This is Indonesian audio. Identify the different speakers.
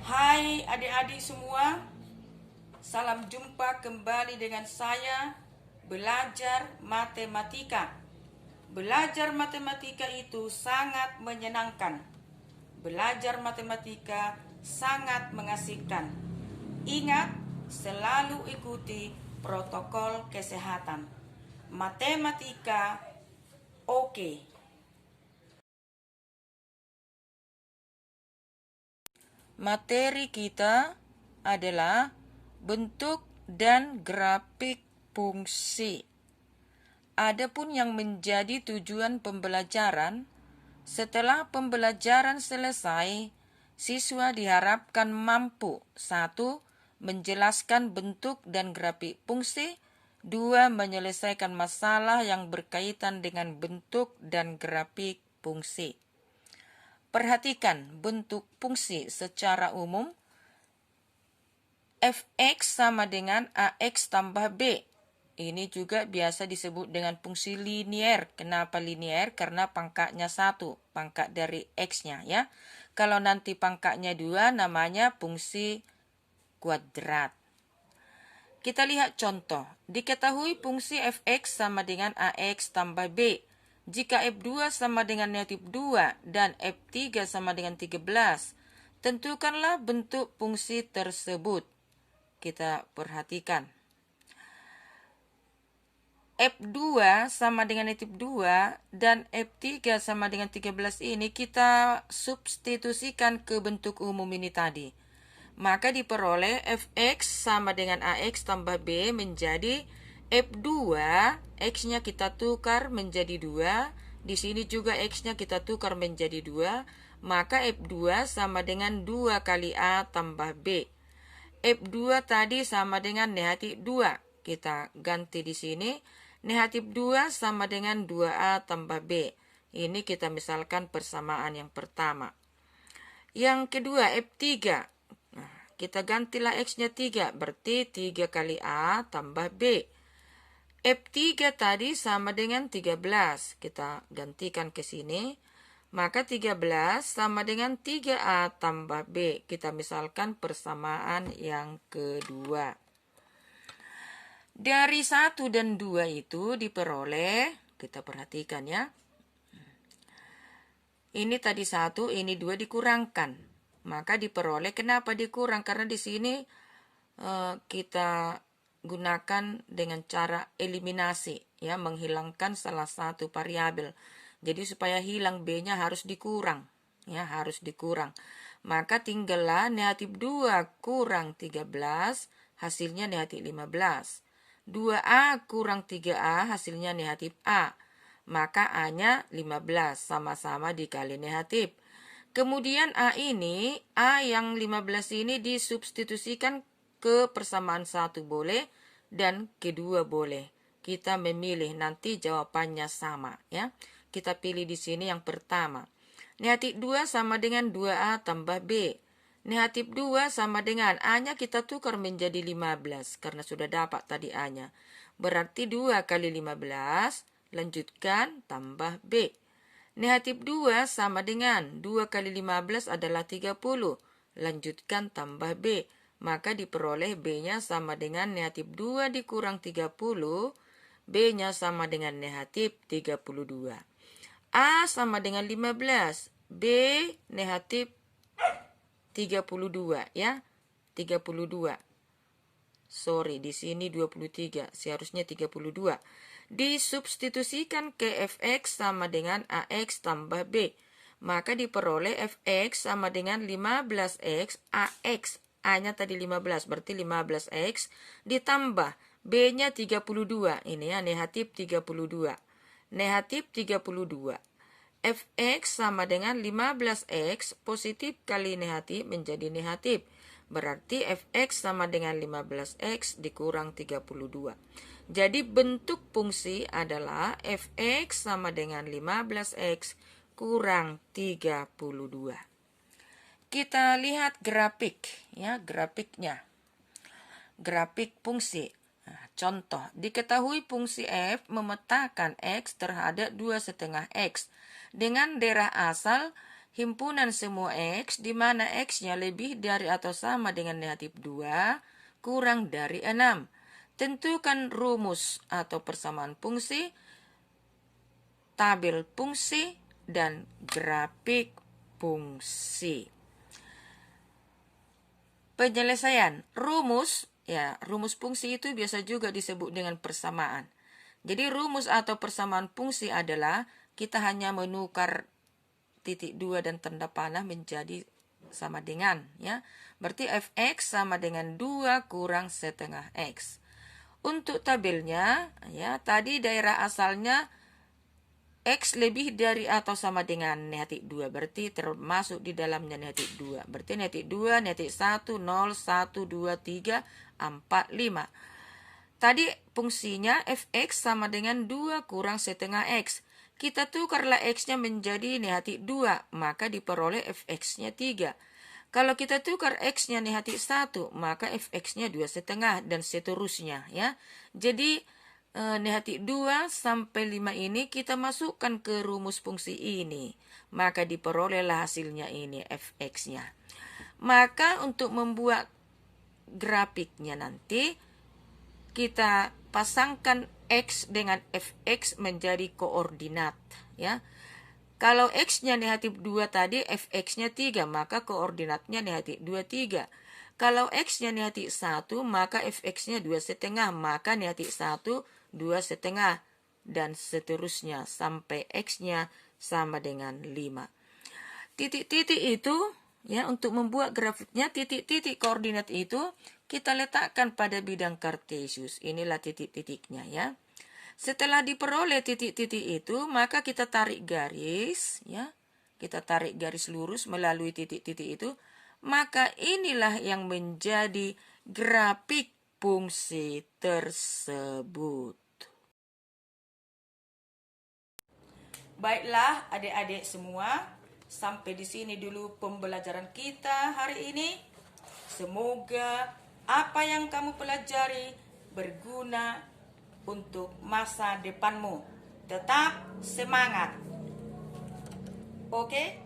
Speaker 1: Hai adik-adik semua, salam jumpa kembali dengan saya belajar matematika. Belajar matematika itu sangat menyenangkan. Belajar matematika sangat mengasihkan. Ingat, selalu ikuti protokol kesehatan. Matematika oke. Materi kita adalah bentuk dan grafik fungsi. Adapun yang menjadi tujuan pembelajaran, setelah pembelajaran selesai, siswa diharapkan mampu: 1. Menjelaskan bentuk dan grafik fungsi. 2. Menyelesaikan masalah yang berkaitan dengan bentuk dan grafik fungsi. Perhatikan bentuk fungsi secara umum. Fx sama dengan Ax tambah B. Ini juga biasa disebut dengan fungsi linier. Kenapa linier? Karena pangkatnya 1, pangkat dari X-nya ya. Kalau nanti pangkatnya 2 namanya fungsi kuadrat. Kita lihat contoh. Diketahui fungsi Fx sama dengan Ax tambah B. Jika F2 sama dengan negatif 2 dan F3 sama dengan 13, tentukanlah bentuk fungsi tersebut. Kita perhatikan. F2 sama dengan negatif 2 dan F3 sama dengan 13 ini kita substitusikan ke bentuk umum ini tadi. Maka diperoleh Fx sama dengan Ax tambah B menjadi F2, X-nya kita tukar menjadi 2. Di sini juga X-nya kita tukar menjadi 2. Maka F2 sama dengan 2 kali A tambah B. F2 tadi sama dengan negatif 2. Kita ganti di sini. Negatif 2 sama dengan 2A tambah B. Ini kita misalkan persamaan yang pertama. Yang kedua F3. Kita gantilah X-nya 3. Berarti 3 kali A tambah B. F3 tadi sama dengan 13. Kita gantikan ke sini. Maka 13 sama dengan 3A tambah B. Kita misalkan persamaan yang kedua. Dari 1 dan 2 itu diperoleh, kita perhatikan ya. Ini tadi 1, ini 2 dikurangkan. Maka diperoleh, kenapa dikurang? Karena di sini kita gunakan dengan cara eliminasi ya, menghilangkan salah satu variabel. Jadi supaya hilang B-nya harus dikurang ya, harus dikurang. Maka tinggallah negatif 2 kurang 13 hasilnya negatif 15. 2A kurang 3A hasilnya negatif A. Maka A-nya 15 sama-sama dikali negatif. Kemudian A ini, A yang 15 ini disubstitusikan ke persamaan 1 boleh dan kedua boleh. Kita memilih, nanti jawabannya sama ya. Kita pilih di sini yang pertama. Negatif 2 sama dengan 2A tambah B. Negatif 2 sama dengan A-nya kita tukar menjadi 15 karena sudah dapat tadi A-nya. Berarti 2 kali 15, lanjutkan tambah B. Negatif 2 sama dengan 2 kali 15 adalah 30. Lanjutkan tambah B. Maka diperoleh B-nya sama dengan negatif 2 dikurang 30. B-nya sama dengan negatif 32. A sama dengan 15. B negatif 32 ya. 32. Sorry, di sini 23. Seharusnya 32. Disubstitusikan ke Fx sama dengan Ax tambah B. Maka diperoleh Fx sama dengan 15x Ax. A-nya tadi 15, berarti 15x ditambah B-nya 32. Ini ya, negatif 32. Negatif 32. Fx sama dengan 15x positif kali negatif menjadi negatif. Berarti Fx sama dengan 15x dikurang 32. Jadi bentuk fungsi adalah Fx sama dengan 15x kurang 32. Kita lihat grafik ya, grafiknya. Grafik fungsi. Nah, contoh, diketahui fungsi f memetakan x terhadap 2,5x. Dengan daerah asal himpunan semua X di mana X-nya lebih dari atau sama dengan negatif 2 kurang dari 6. Tentukan rumus atau persamaan fungsi, tabel fungsi, dan grafik fungsi. Penyelesaian rumus, ya, rumus fungsi itu biasa juga disebut dengan persamaan. Jadi rumus atau persamaan fungsi adalah kita hanya menukar titik 2 dan tanda panah menjadi sama dengan, ya. Berarti fx sama dengan 2 kurang setengah x. Untuk tabelnya, ya, tadi daerah asalnya X lebih dari atau sama dengan negatif 2. Berarti termasuk di dalamnya negatif 2. Berarti negatif 2, negatif 1, 0, 1, 2, 3, 4, 5. Tadi fungsinya fx sama dengan 2 kurang setengah x. Kita tukarlah x-nya menjadi negatif 2, maka diperoleh fx-nya 3. Kalau kita tukar x-nya negatif 1, maka fx-nya 2 setengah dan seterusnya, ya. Jadi negatif 2 sampai 5 ini kita masukkan ke rumus fungsi ini. Maka diperolehlah hasilnya ini fx-nya. Maka untuk membuat grafiknya nanti kita pasangkan x dengan fx menjadi koordinat, ya. Kalau x-nya negatif 2 tadi fx-nya 3, maka koordinatnya negatif 2, 3. Kalau x-nya negatif 1, maka fx-nya 2 setengah, maka negatif 1, 2 setengah, dan seterusnya sampai x-nya sama dengan 5. Titik-titik itu, ya, untuk membuat grafiknya, titik-titik koordinat itu kita letakkan pada bidang kartesius. Inilah titik-titiknya, ya. Setelah diperoleh titik-titik itu, maka kita tarik garis, ya. Kita tarik garis lurus melalui titik-titik itu, maka inilah yang menjadi grafik fungsi tersebut. Baiklah adik-adik semua, sampai di sini dulu pembelajaran kita hari ini. Semoga apa yang kamu pelajari berguna untuk masa depanmu. Tetap semangat. Oke?